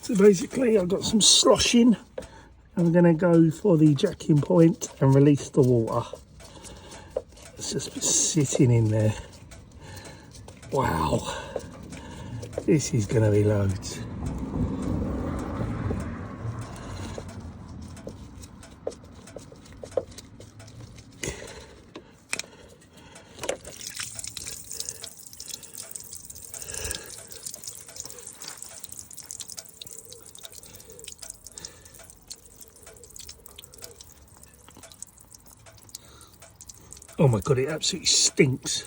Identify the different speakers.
Speaker 1: So basically I've got some sloshing. I'm going to go for the jacking point and release the water. It's just sitting in there. Wow, this is going to be loads. Oh my god, it absolutely stinks.